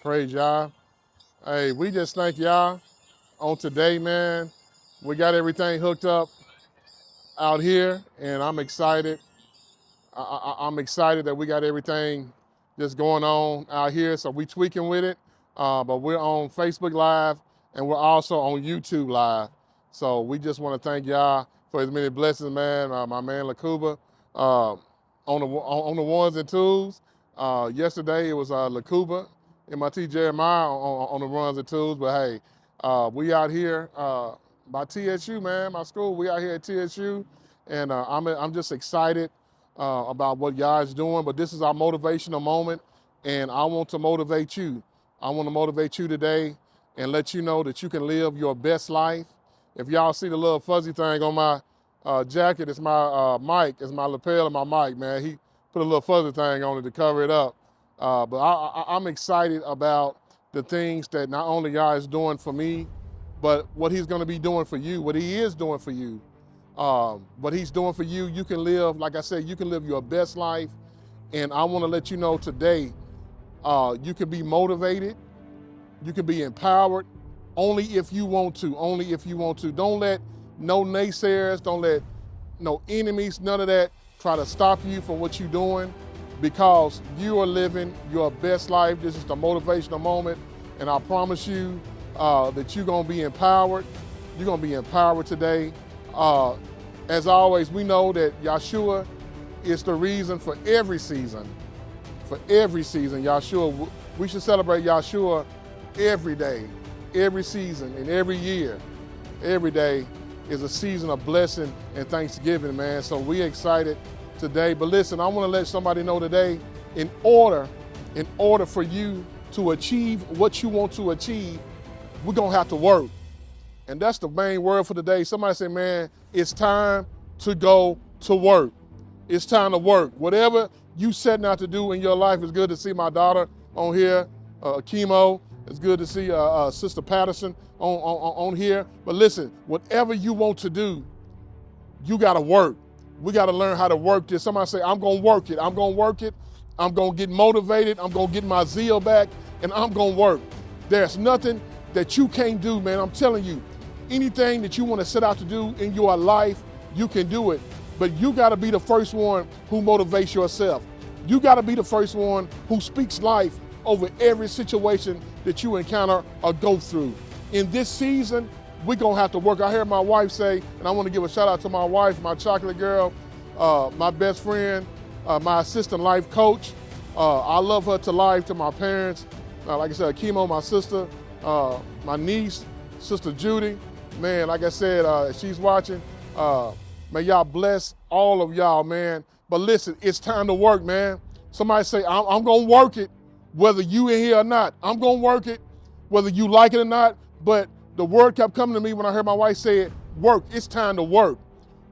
Praise y'all. Hey, we just thank y'all on today, man. We got everything hooked up out here, and I'm excited. I'm excited that we got everything just going on out here. So we tweaking with it, but we're on Facebook Live, and we're also on YouTube Live. So we just want to thank y'all for as many blessings, man. My man Lakuba on the ones and twos. Yesterday it was Lakuba and my T Jeremiah on the runs and twos. But hey, we out here by TSU, man. My school. We out here at TSU, and I'm just excited about what y'all is doing. But this is our motivational moment, and I want to motivate you. I want to motivate you today and let you know that you can live your best life. If y'all see the little fuzzy thing on my jacket, it's my mic, it's my lapel of my mic, man. He put a little fuzzy thing on it to cover it up. But I'm excited about the things that not only God is doing for me, but what he's going to be doing for you, what he is doing for you. What he's doing for you, you can live, like I said, you can live your best life. And I want to let you know today, you can be motivated, you can be empowered, only if you want to, only if you want to. Don't let no naysayers, don't let no enemies, none of that try to stop you from what you're doing, because you are living your best life. This is the motivational moment, and I promise you that you're going to be empowered. You're going to be empowered today. As always, we know that Yahshua is the reason for every season. For every season, Yahshua, we should celebrate Yahshua every day, every season, and every year. Every day is a season of blessing and thanksgiving, man. So we excited today. But listen, I want to let somebody know today, in order for you to achieve what you want to achieve, we're going to have to work. And that's the main word for today. Somebody say, man, it's time to go to work. It's time to work. Whatever you setting out to do in your life. It's good to see my daughter on here, Chemo. It's good to see Sister Patterson on here. But listen, whatever you want to do, you got to work. We got to learn how to work this. Somebody say, I'm going to work it. I'm going to work it. I'm going to get motivated. I'm going to get my zeal back, and I'm going to work. There's nothing that you can't do, man. I'm telling you, anything that you want to set out to do in your life, you can do it. But you got to be the first one who motivates yourself. You got to be the first one who speaks life over every situation that you encounter or go through. In this season, we're going to have to work. I heard my wife say, and I want to give a shout out to my wife, my chocolate girl, my best friend, my assistant life coach. I love her to life, to my parents. Like I said, Chemo, my sister, my niece, Sister Judy. Man, like I said, she's watching. May y'all bless all of y'all, man. But listen, it's time to work, man. Somebody say, I'm going to work it, whether you in here or not. I'm going to work it, whether you like it or not. But the word kept coming to me when I heard my wife say it, work. It's time to work.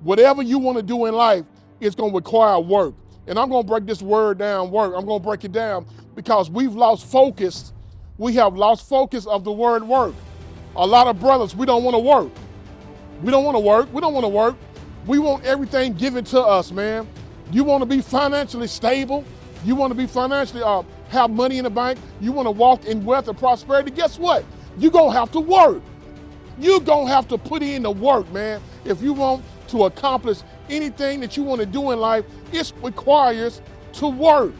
Whatever you want to do in life, it's going to require work. And I'm going to break this word down, work. I'm going to break it down because we've lost focus. We have lost focus of the word work. A lot of brothers, we don't want to work. We don't want to work. We don't want to work. We want everything given to us, man. You want to be financially stable. You want to be financially, have money in the bank. You want to walk in wealth and prosperity. Guess what? You're going to have to work. You're going to have to put in the work, man. If you want to accomplish anything that you want to do in life, it requires to work.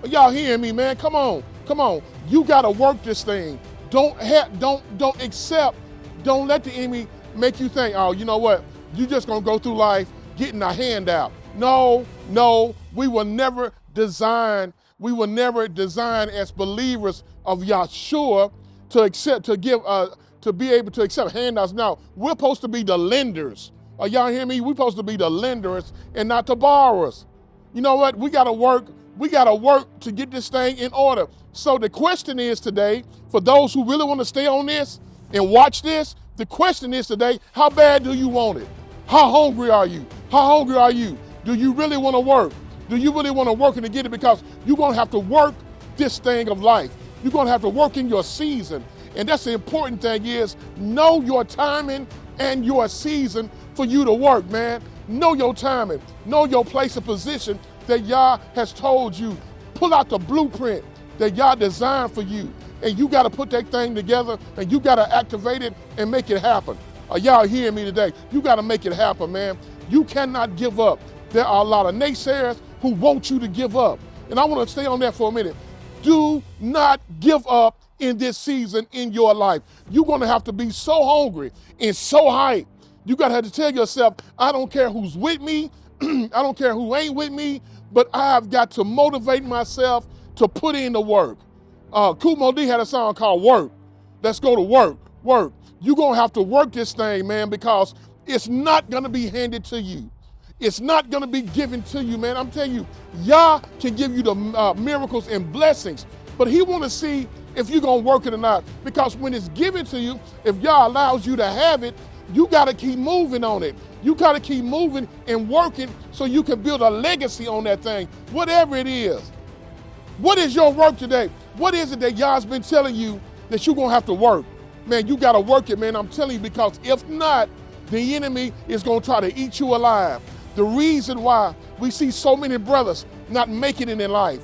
Y'all hearing me, man? Come on. Come on. You got to work this thing. Don't accept. Don't let the enemy make you think, oh, you know what? You're just going to go through life getting a handout. No, we were never designed as believers of Yahshua to be able to accept handouts. Now, we're supposed to be the lenders. Y'all hear me? We're supposed to be the lenders and not the borrowers. You know what? We got to work. We got to work to get this thing in order. So the question is today, for those who really want to stay on this and watch this, the question is today, how bad do you want it? How hungry are you? How hungry are you? Do you really want to work? Do you really want to work and to get it? Because you're going to have to work this thing of life. You're going to have to work in your season. And that's the important thing is know your timing and your season for you to work, man. Know your timing. Know your place and position that Yah has told you. Pull out the blueprint. that Yah designed for you. And you got to put that thing together, and you got to activate it and make it happen. Are y'all hearing me today? You got to make it happen, man. You cannot give up. There are a lot of naysayers who want you to give up. And I want to stay on that for a minute. Do not give up in this season in your life. You're going to have to be so hungry and so hyped. You got to have to tell yourself, I don't care who's with me. I don't care who ain't with me, but I've got to motivate myself to put in the work. Kumo D had a song called Work. Let's go to work, work. You're going to have to work this thing, man, because it's not going to be handed to you. It's not going to be given to you, man. I'm telling you, Yah can give you the miracles and blessings, but he want to see if you're going to work it or not. Because when it's given to you, if Yah allows you to have it, you got to keep moving on it. You got to keep moving and working so you can build a legacy on that thing, whatever it is. What is your work today? What is it that Yah's been telling you that you're going to have to work? Man, you got to work it, man. I'm telling you, because if not, the enemy is going to try to eat you alive. The reason why we see so many brothers not making it in life,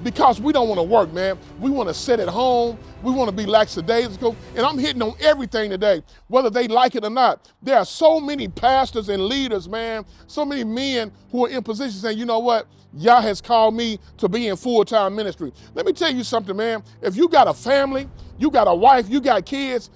because we don't want to work, man. We want to sit at home. We want to be lackadaisical. And I'm hitting on everything today, whether they like it or not. There are so many pastors and leaders, man, so many men who are in position saying, you know what? Yah has called me to be in full-time ministry. Let me tell you something, man. If you got a family, you got a wife, you got kids,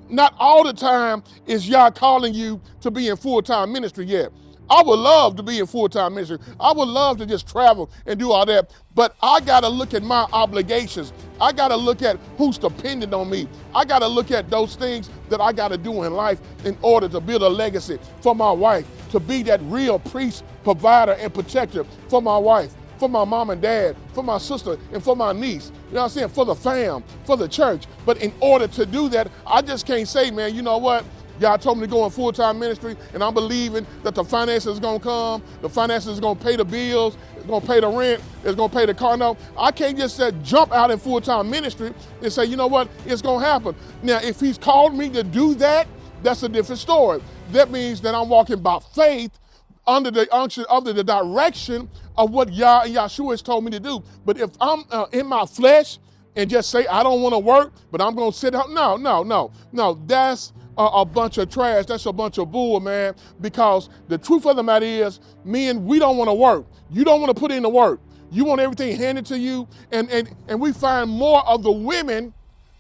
not all the time is Yah calling you to be in full-time ministry yet. I would love to be in full-time ministry. I would love to just travel and do all that, but I gotta look at my obligations. I gotta look at who's dependent on me. I gotta look at those things that I gotta do in life in order to build a legacy for my wife, to be that real priest, provider, and protector for my wife, for my mom and dad, for my sister, and for my niece. You know what I'm saying? For the fam, for the church. But in order to do that, I just can't say, man, you know what? God told me to go in full-time ministry, and I'm believing that the finances is going to come. The finances is going to pay the bills. It's going to pay the rent. It's going to pay the car note. I can't just jump out in full-time ministry and say, you know what, it's going to happen. Now, if he's called me to do that, that's a different story. That means that I'm walking by faith under the unction, under the direction of what Yah and Yahshua has told me to do. But if I'm in my flesh and just say, I don't want to work, but I'm going to sit out, no, that's a bunch of trash. That's a bunch of bull, man, because the truth of the matter is, men, we don't want to work. You don't want to put in the work. You want everything handed to you, and we find more of the women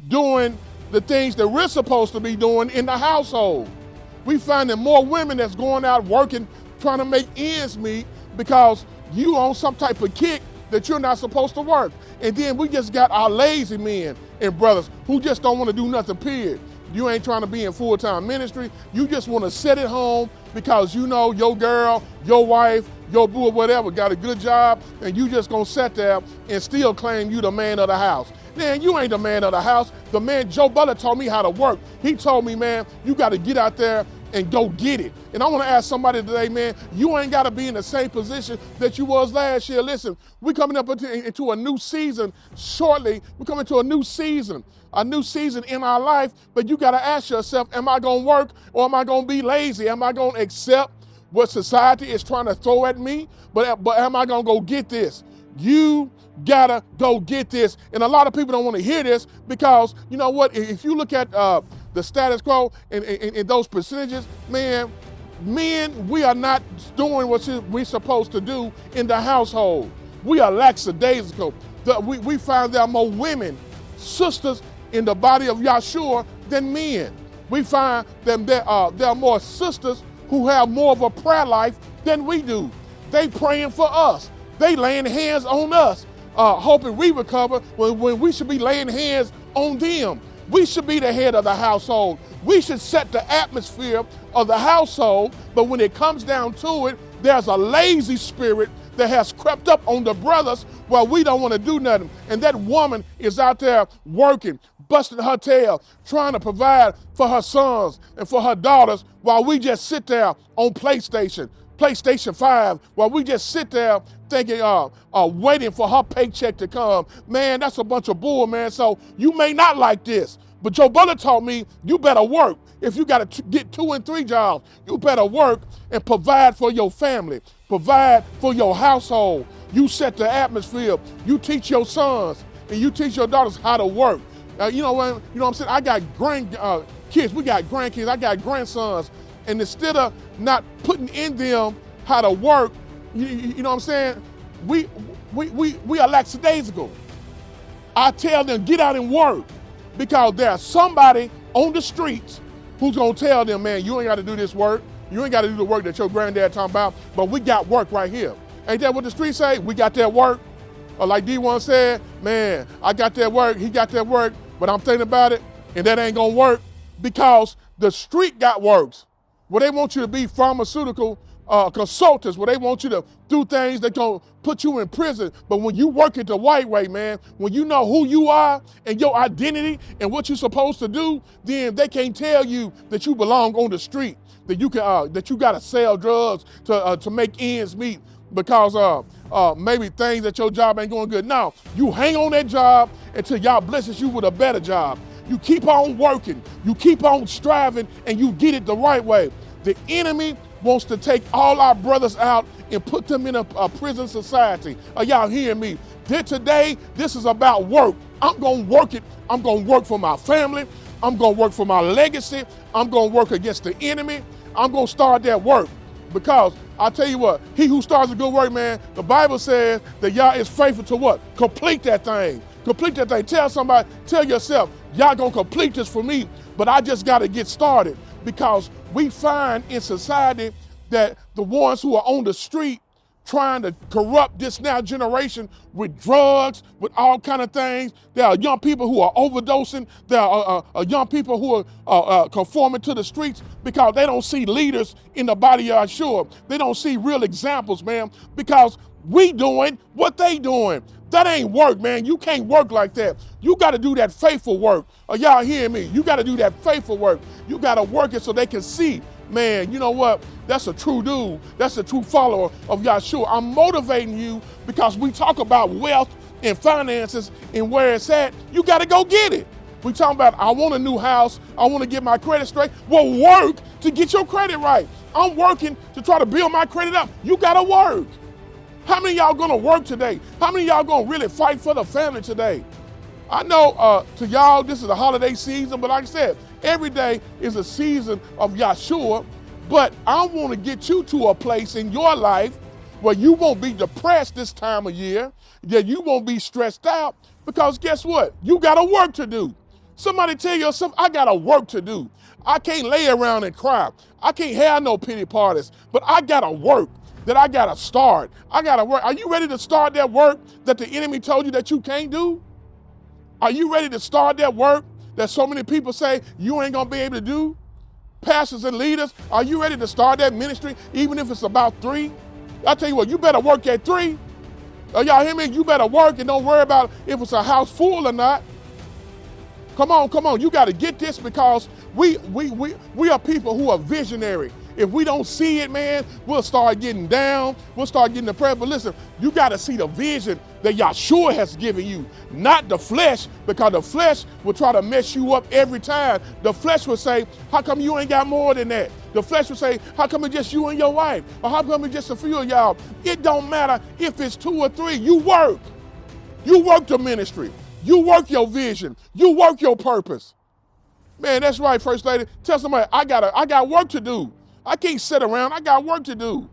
doing the things that we're supposed to be doing in the household. We find that more women that's going out working, trying to make ends meet because you on some type of kick that you're not supposed to work. And then we just got our lazy men and brothers who just don't want to do nothing, period. You ain't trying to be in full-time ministry. You just want to sit at home because you know your girl, your wife, your boo or whatever got a good job, and you just gonna sit there and still claim you the man of the house. Man, you ain't the man of the house. The man, Joe Butler, taught me how to work. He told me, man, you got to get out there and go get it. And I want to ask somebody today, man, you ain't got to be in the same position that you was last year. Listen, we're coming up into a new season shortly. We're coming to a new season in our life, but you got to ask yourself, am I going to work or am I going to be lazy? Am I going to accept what society is trying to throw at me? But am I going to go get this? You gotta go get this. And a lot of people don't want to hear this because, you know what, if you look at the status quo and those percentages, man, men, we are not doing what we're supposed to do in the household. We are lackadaisical. We find there are more women, sisters in the body of Yahshua than men. We find that there are more sisters who have more of a prayer life than we do. They praying for us. They laying hands on us, hoping we recover when we should be laying hands on them. We should be the head of the household. We should set the atmosphere of the household, but when it comes down to it, there's a lazy spirit that has crept up on the brothers while we don't want to do nothing. And that woman is out there working, busting her tail, trying to provide for her sons and for her daughters while we just sit there on PlayStation 5, while we just sit there thinking, waiting for her paycheck to come. Man, that's a bunch of bull, man. So you may not like this, but Joe Butler taught me you better work. If you got to get 2 and 3 jobs, you better work and provide for your family, provide for your household. You set the atmosphere. You teach your sons and you teach your daughters how to work. You know what I'm saying? I got kids. We got grandkids. I got grandsons. And instead of not putting in them how to work, you know what I'm saying? We are lackadaisical. I tell them, get out and work, because there's somebody on the streets who's gonna tell them, man, you ain't gotta do this work. You ain't gotta do the work that your granddad talking about, but we got work right here. Ain't that what the streets say? We got that work. Or like D1 said, man, I got that work, he got that work, but I'm thinking about it, and that ain't gonna work, because the street got works. Where they want you to be pharmaceutical consultants, where they want you to do things that gonna put you in prison. But when you work it the white way, man, when you know who you are and your identity and what you're supposed to do, then they can't tell you that you belong on the street, that you can that you gotta sell drugs to make ends meet, because maybe things at your job ain't going good. No, you hang on that job until y'all blesses you with a better job. You keep on working, you keep on striving, and you get it the right way. The enemy wants to take all our brothers out and put them in a prison society. Are y'all hearing me? Today, this is about work. I'm gonna work it. I'm gonna work for my family. I'm gonna work for my legacy. I'm gonna work against the enemy. I'm gonna start that work, because I tell you what, he who starts a good work, man, the Bible says that y'all is faithful to what? Complete that thing. Complete that thing. Tell somebody, tell yourself, y'all gonna complete this for me, but I just gotta get started. Because we find in society that the ones who are on the street trying to corrupt this now generation with drugs, with all kind of things. There are young people who are overdosing. There are young people who are conforming to the streets because they don't see leaders in the body of Yeshua. They don't see real examples, man, because we doing what they doing. That ain't work, man. You can't work like that. You got to do that faithful work. Are y'all hearing me? You got to do that faithful work. You got to work it so they can see, man, you know what? That's a true dude. That's a true follower of Yeshua. I'm motivating you because we talk about wealth and finances and where it's at. You got to go get it. We talking about, I want a new house. I want to get my credit straight. Well, work to get your credit right. I'm working to try to build my credit up. You got to work. How many of y'all gonna work today? How many of y'all gonna really fight for the family today? I know to y'all this is a holiday season, but like I said, every day is a season of Yeshua. But I want to get you to a place in your life where you won't be depressed this time of year, that you won't be stressed out, because guess what? You got a work to do. Somebody tell yourself, I got a work to do. I can't lay around and cry. I can't have no pity parties, but I got to work. That I gotta start. I gotta work. Are you ready to start that work that the enemy told you that you can't do? Are you ready to start that work that so many people say you ain't gonna be able to do? Pastors and leaders, are you ready to start that ministry, even if it's about 3? I tell you what, you better work at 3. Y'all hear me? You better work and don't worry about if it's a house full or not. Come on. You got to get this, because we are people who are visionary. If we don't see it, man, we'll start getting down. We'll start getting depressed. But listen, you got to see the vision that Yeshua has given you, not the flesh, because the flesh will try to mess you up every time. The flesh will say, how come you ain't got more than that? The flesh will say, how come it's just you and your wife? Or how come it's just a few of y'all? It don't matter if it's 2 or 3. You work. You work the ministry. You work your vision. You work your purpose. Man, that's right, First Lady. Tell somebody, I got work to do. I can't sit around. I got work to do.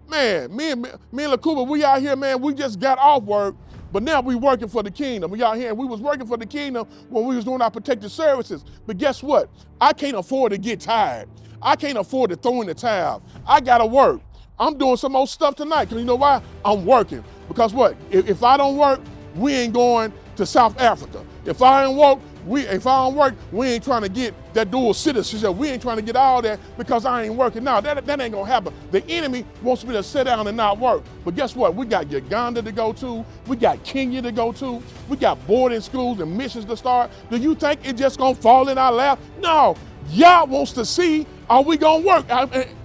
Man, me and LaCouba, we out here, man, we just got off work, but now we working for the kingdom. We out here, and we was working for the kingdom when we was doing our protective services. But guess what? I can't afford to get tired. I can't afford to throw in the towel. I got to work. I'm doing some more stuff tonight, because you know why? I'm working. Because what? If I don't work, we ain't going to South Africa. If I don't work, we ain't trying to get that dual citizenship. We ain't trying to get all that because I ain't working. No, that ain't gonna happen. The enemy wants me to sit down and not work. But guess what? We got Uganda to go to. We got Kenya to go to. We got boarding schools and missions to start. Do you think it's just gonna fall in our lap? No. Yah wants to see, are we gonna work?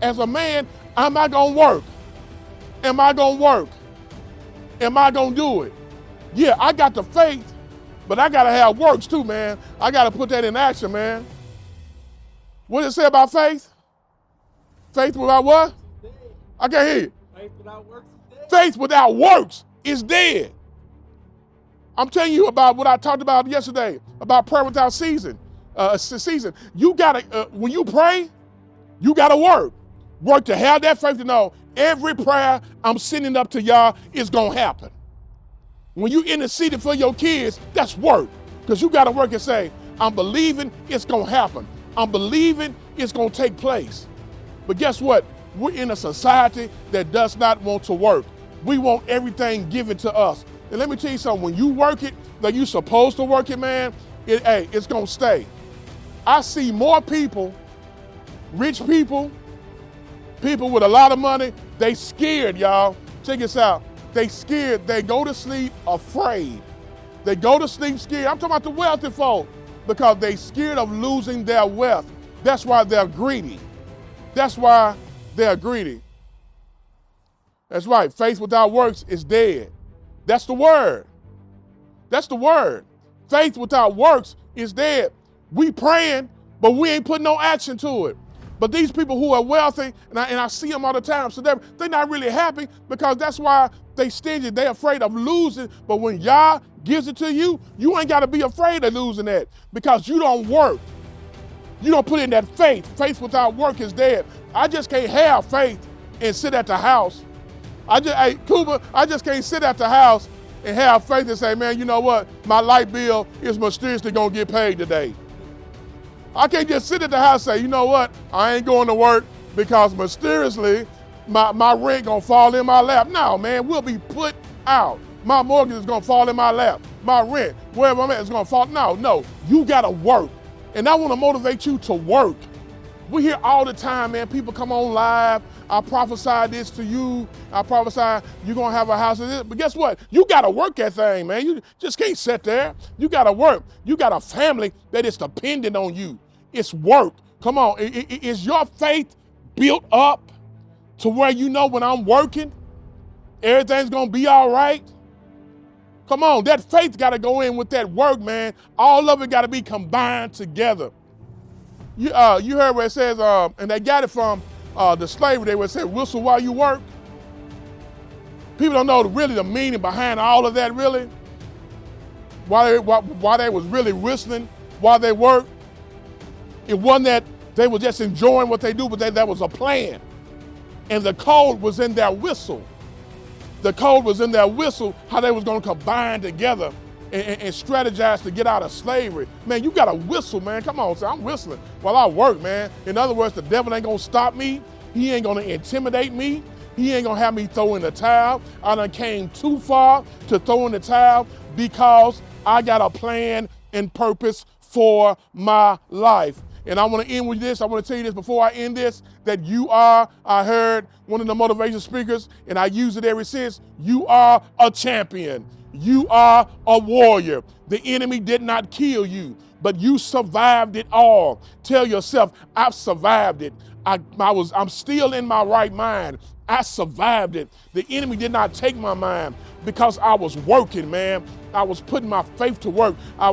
As a man, am I gonna work? Am I gonna work? Am I gonna do it? Yeah, I got the faith, but I got to have works too, man. I got to put that in action, man. What does it say about faith? Faith without what? I can't hear you. Faith without works is dead. Faith without works is dead. I'm telling you about what I talked about yesterday, about prayer without season. You gotta, when you pray, you gotta work. Work to have that faith to know every prayer I'm sending up to y'all is gonna happen. When you interceding for your kids, that's work. Because you gotta work and say, I'm believing it's gonna happen. I'm believing it's gonna take place. But guess what? We're in a society that does not want to work. We want everything given to us. And let me tell you something, when you work it like you're supposed to work it, man, it's gonna stay. I see more people, rich people, people with a lot of money, they scared, y'all. Check this out. They scared, they go to sleep afraid. They go to sleep scared. I'm talking about the wealthy folk because they scared of losing their wealth. That's why they're greedy. That's why they're greedy. That's right, faith without works is dead. That's the word. That's the word. Faith without works is dead. We praying, but we ain't putting no action to it. But these people who are wealthy, and I see them all the time, so they're not really happy because that's why they stingy. They're afraid of losing. But when Yah gives it to you, you ain't got to be afraid of losing that because you don't work. You don't put in that faith. Faith without work is dead. I just can't have faith and sit at the house. I just can't sit at the house and have faith and say, man, you know what? My light bill is mysteriously gonna get paid today. I can't just sit at the house and say, you know what? I ain't going to work because mysteriously my rent gonna fall in my lap. No, man, we'll be put out. My mortgage is gonna fall in my lap. My rent, wherever I'm at, is gonna fall. No, you gotta work. And I wanna motivate you to work. We hear all the time, man, people come on live, I prophesy this to you, I prophesy you're gonna have a house of this, but guess what? You gotta work that thing, man. You just can't sit there. You gotta work. You got a family that is dependent on you. It's work. Come on, is your faith built up to where you know when I'm working, everything's gonna be all right? Come on, that faith gotta go in with that work, man. All of it gotta be combined together. You heard where it says, and they got it from the slavery, they would say, whistle while you work. People don't know really the meaning behind all of that, really. Why they was really whistling while they worked. It wasn't that they were just enjoying what they do, but that was a plan. And the code was in their whistle. The code was in their whistle, how they was gonna combine together and strategize to get out of slavery. Man, you got to whistle, man. Come on, say, I'm whistling while I work, man. In other words, the devil ain't gonna stop me. He ain't gonna intimidate me. He ain't gonna have me throw in the towel. I done came too far to throw in the towel because I got a plan and purpose for my life. And I want to end with this. I want to tell you this before I end this, that I heard one of the motivation speakers, and I use it ever since, you are a champion. You are a warrior. The enemy did not kill you, but you survived it all. Tell yourself, I've survived it. I'm still in my right mind. I survived it. The enemy did not take my mind because I was working, man. I was putting my faith to work. I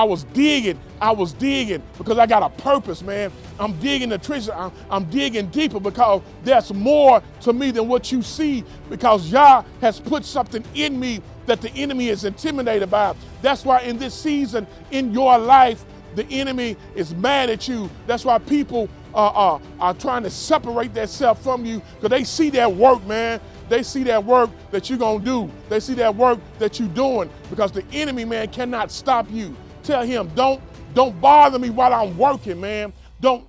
was digging. I was digging because I got a purpose, man. I'm digging the trenches. I'm digging deeper because there's more to me than what you see, because Yah has put something in me that the enemy is intimidated by. That's why in this season in your life, the enemy is mad at you. That's why people are trying to separate themselves from you, because they see that work, man. They see that work that you're gonna do. They see that work that you're doing, because the enemy, man, cannot stop you. Tell him, don't bother me while I'm working, man. Don't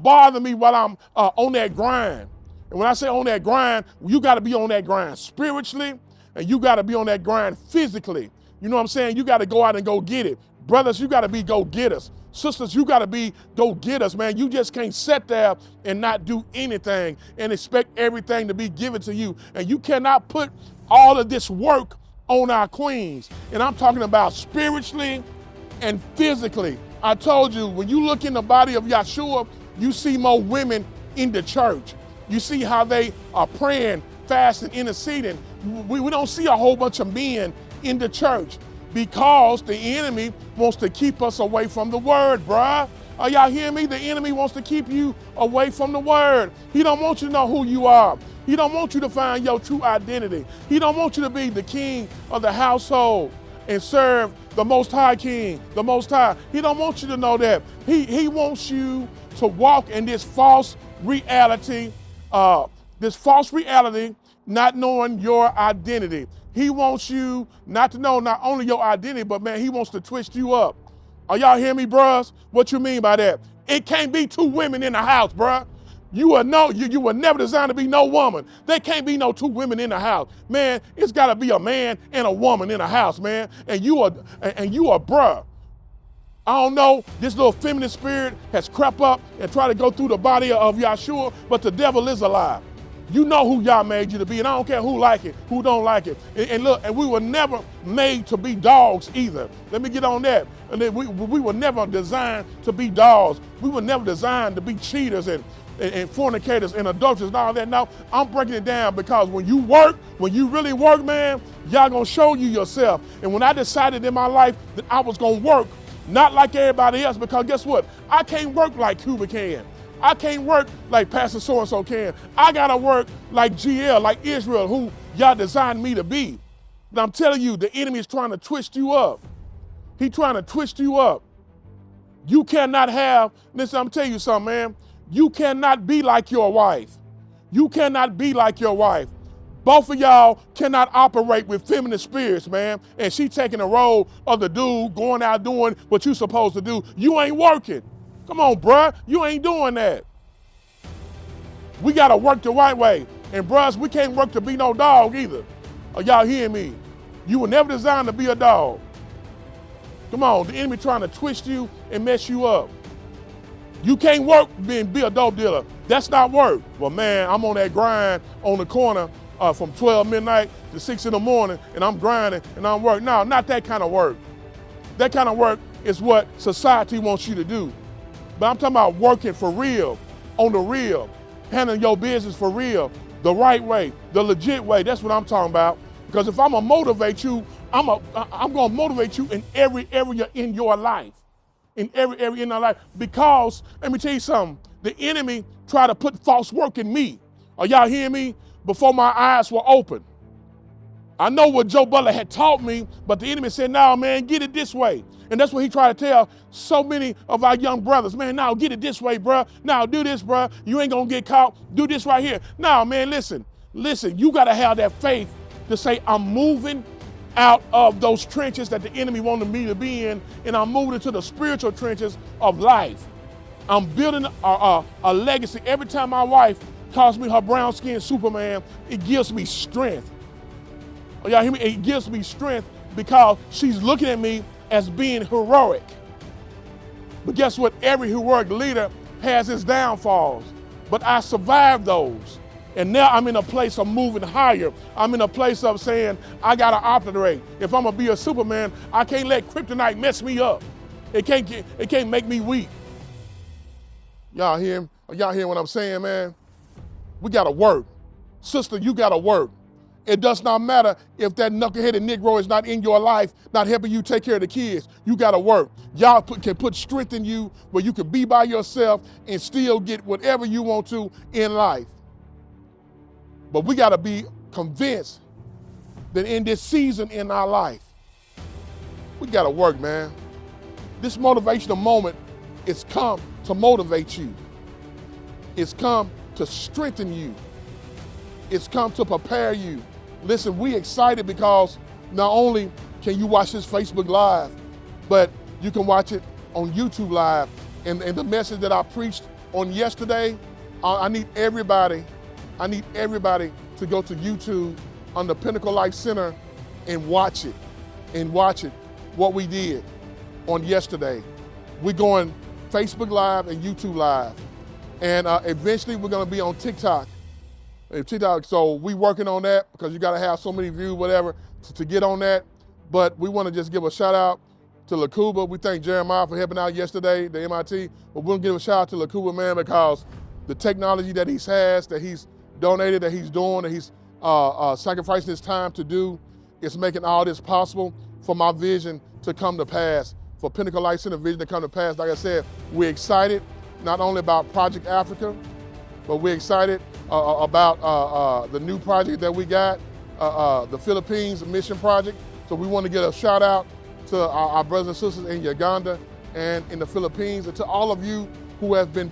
bother me while I'm on that grind. And when I say on that grind, you gotta be on that grind spiritually, and you gotta be on that grind physically. You know what I'm saying? You gotta go out and go get it. Brothers, you gotta be go-getters. Sisters, you gotta be go-getters, man. You just can't sit there and not do anything and expect everything to be given to you. And you cannot put all of this work on our queens. And I'm talking about spiritually and physically. I told you, when you look in the body of Yeshua, you see more women in the church. You see how they are praying, fasting, interceding. We don't see a whole bunch of men in the church, because the enemy wants to keep us away from the word, bruh. Are y'all hearing me? The enemy wants to keep you away from the word. He don't want you to know who you are. He don't want you to find your true identity. He don't want you to be the king of the household and serve the Most High King, the Most High. He don't want you to know that. He wants you to walk in this false reality, not knowing your identity. He wants you not to know not only your identity, but man, he wants to twist you up. Are y'all hearing me, bruh? What you mean by that? It can't be two women in the house, bruh. You were never designed to be no woman. There can't be no two women in the house. Man, it's gotta be a man and a woman in the house, man. And you are bruh. I don't know, this little feminine spirit has crept up and tried to go through the body of Yahshua, but the devil is alive. You know who Yah made you to be, and I don't care who like it, who don't like it. And look, and we were never made to be dogs either. Let me get on that. And then we were never designed to be dogs. We were never designed to be cheaters and fornicators and adulterers and all that. Now, I'm breaking it down because when you really work, man, Yah gonna show you yourself. And when I decided in my life that I was gonna work, not like everybody else, because guess what? I can't work like Cuba can. I can't work like Pastor so-and-so can. I gotta work like GL, like Israel, who Yah designed me to be. And I'm telling you, the enemy is trying to twist you up. He's trying to twist you up. You cannot have, listen, I'm telling you something, man. You cannot be like your wife. You cannot be like your wife. Both of y'all cannot operate with feminine spirits, man. And she taking the role of the dude going out doing what you supposed to do. You ain't working. Come on, bruh. You ain't doing that. We got to work the right way. And bruhs, we can't work to be no dog either. Are y'all hearing me? You were never designed to be a dog. Come on, the enemy trying to twist you and mess you up. You can't work being be a dope dealer. That's not work. Well, man, I'm on that grind on the corner from 12 midnight to 6 in the morning, and I'm grinding and I'm working. No, not that kind of work. That kind of work is what society wants you to do. But I'm talking about working for real, on the real, handling your business for real, the right way, the legit way. That's what I'm talking about. Because if I'm gonna motivate you, I'm gonna motivate you in every area in your life. In every area in our life. Because, let me tell you something, the enemy tried to put false work in me. Are y'all hearing me? Before my eyes were open. I know what Joe Butler had taught me, but the enemy said, no, man, get it this way. And that's what he tried to tell so many of our young brothers. Man, now get it this way, bruh. Now do this, bruh. You ain't gonna get caught. Do this right here. Now, man, listen, you gotta have that faith to say, I'm moving out of those trenches that the enemy wanted me to be in, and I'm moving into the spiritual trenches of life. I'm building a legacy. Every time my wife calls me her brown-skinned Superman, it gives me strength. Oh, y'all hear me? It gives me strength because she's looking at me as being heroic. But guess what? Every heroic leader has its downfalls. But I survived those. And now I'm in a place of moving higher. I'm in a place of saying, I gotta operate. If I'm gonna be a Superman, I can't let kryptonite mess me up. It can't make me weak. Y'all hear what I'm saying, man? We gotta work. Sister, you gotta work. It does not matter if that knuckleheaded Negro is not in your life, not helping you take care of the kids. You gotta work. Y'all can put strength in you where you can be by yourself and still get whatever you want to in life. But we gotta be convinced that in this season in our life, we gotta work, man. This motivational moment is come to motivate you. It's come to strengthen you. It's come to prepare you. Listen, we excited because not only can you watch this Facebook Live, but you can watch it on YouTube Live. And the message that I preached on yesterday, I need everybody to go to YouTube on the Pinnacle Life Center and watch it, what we did on yesterday. We're going Facebook Live and YouTube Live. And eventually we're gonna be on TikTok. So we working on that because you gotta have so many views, whatever, to get on that. But we wanna just give a shout out to Lakuba. We thank Jeremiah for helping out yesterday, the MIT. But we'll give a shout out to Lakuba, man, because the technology that he has, that he's donated, that he's doing, that he's sacrificing his time to do, is making all this possible for my vision to come to pass, for Pinnacle Life Center vision to come to pass. Like I said, we're excited not only about Project Africa, but we're excited about the new project that we got, the Philippines Mission Project. So we want to get a shout out to our brothers and sisters in Uganda and in the Philippines, and to all of you who have been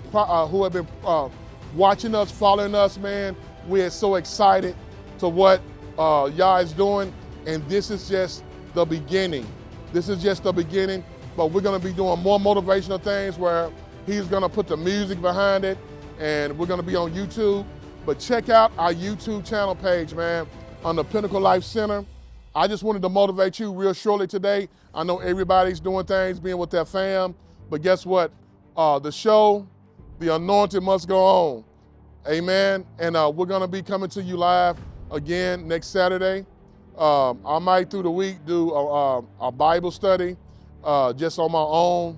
watching us, following us, man. We're so excited to what y'all is doing, and this is just the beginning. This is just the beginning, but we're gonna be doing more motivational things where he's gonna put the music behind it, and we're gonna be on YouTube. But check out our YouTube channel page, man, on the Pinnacle Life Center. I just wanted to motivate you real shortly today. I know everybody's doing things, being with their fam, but guess what? The show, the anointing must go on. Amen. And we're gonna be coming to you live again next Saturday. I might through the week do a Bible study just on my own.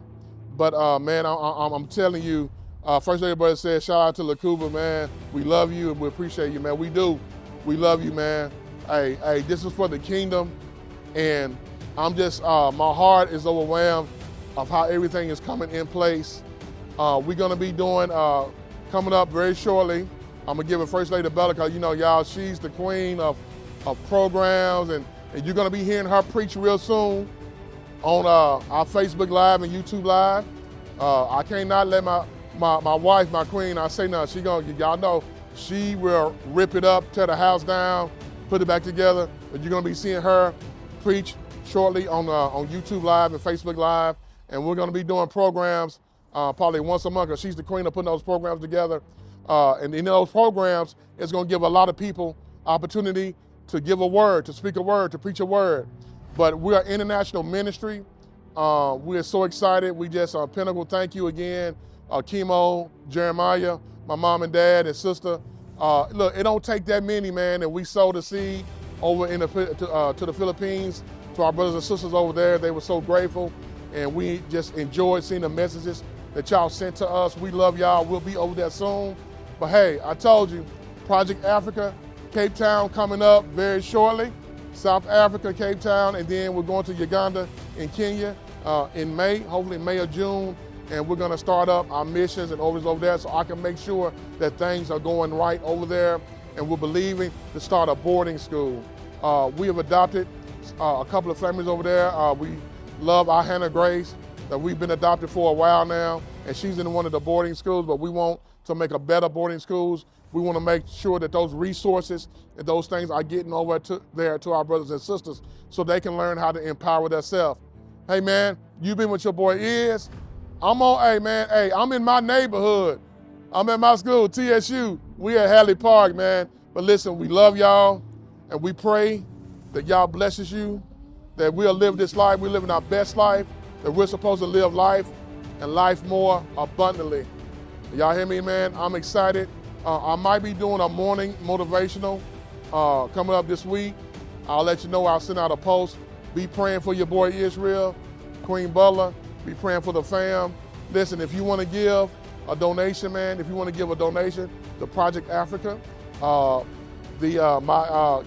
But man, I'm telling you, First Lady Brother said, shout out to Lakuba, man. We love you and we appreciate you, man. We do. We love you, man. Hey, this is for the kingdom. And I'm just, my heart is overwhelmed of how everything is coming in place. We're gonna be doing, coming up very shortly, I'm gonna give it First Lady Bella, because you know, y'all, she's the queen of programs, and you're gonna be hearing her preach real soon on our Facebook Live and YouTube Live. I cannot let my wife, my queen, I say nothing. She gonna, y'all know, she will rip it up, tear the house down, put it back together. But you're gonna be seeing her preach shortly on YouTube Live and Facebook Live, and we're gonna be doing programs probably once a month, because she's the queen of putting those programs together. And in those programs, it's gonna give a lot of people opportunity to give a word, to speak a word, to preach a word. But we are international ministry. We are so excited. We just, Pinnacle, thank you again. Chemo, Jeremiah, my mom and dad and sister. Look, it don't take that many, man, and we sowed a seed over to the Philippines, to our brothers and sisters over there. They were so grateful, and we just enjoyed seeing the messages that y'all sent to us. We love y'all. We'll be over there soon. But hey, I told you, Project Africa, Cape Town coming up very shortly. South Africa, Cape Town, and then we're going to Uganda and Kenya in May, hopefully May or June. And we're gonna start up our missions and over there, so I can make sure that things are going right over there. And we're believing to start a boarding school. We have adopted a couple of families over there. We love our Hannah Grace, that we've been adopted for a while now, and she's in one of the boarding schools, but we want to make a better boarding schools. We want to make sure that those resources and those things are getting over to our brothers and sisters, so they can learn how to empower themselves. Hey man, you've been with your boy Is. I'm in my neighborhood. I'm at my school, TSU. We at Hadley Park, man. But listen, we love y'all, and we pray that y'all blesses you, that we'll live this life, we're living our best life, that we're supposed to live life and life more abundantly. Y'all hear me, man? I'm excited. I might be doing a morning motivational coming up this week. I'll let you know. I'll send out a post. Be praying for your boy Israel, Queen Butler. Be praying for the fam. Listen, if you want to give a donation, man, if you want to give a donation to Project Africa, our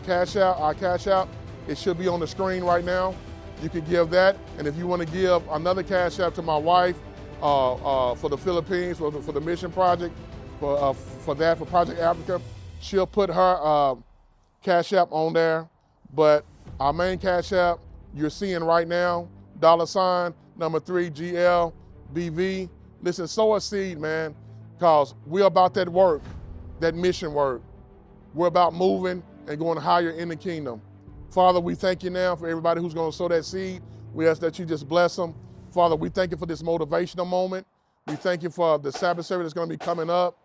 Cash App, it should be on the screen right now. You can give that. And if you want to give another Cash App to my wife for the Philippines, for the Mission Project, for Project Africa, she'll put her Cash App on there. But our main Cash App you're seeing right now, $3 GLBV. Listen, sow a seed, man, because we're about that work, that mission work. We're about moving and going higher in the kingdom. Father, we thank you now for everybody who's going to sow that seed. We ask that you just bless them. Father, we thank you for this motivational moment. We thank you for the Sabbath service that's going to be coming up.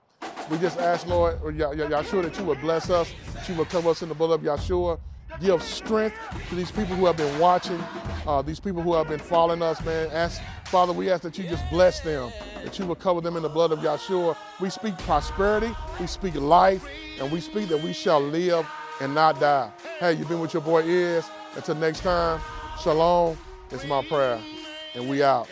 We just ask, Lord, Yahshua, that you would bless us, that you would cover us in the blood of Yahshua. Give strength to these people who have been watching, these people who have been following us, man. Father, we ask that you just bless them, that you will cover them in the blood of Yahshua. We speak prosperity, we speak life, and we speak that we shall live and not die. Hey, you've been with your boy Is. Until next time, shalom. It's my prayer, and we out.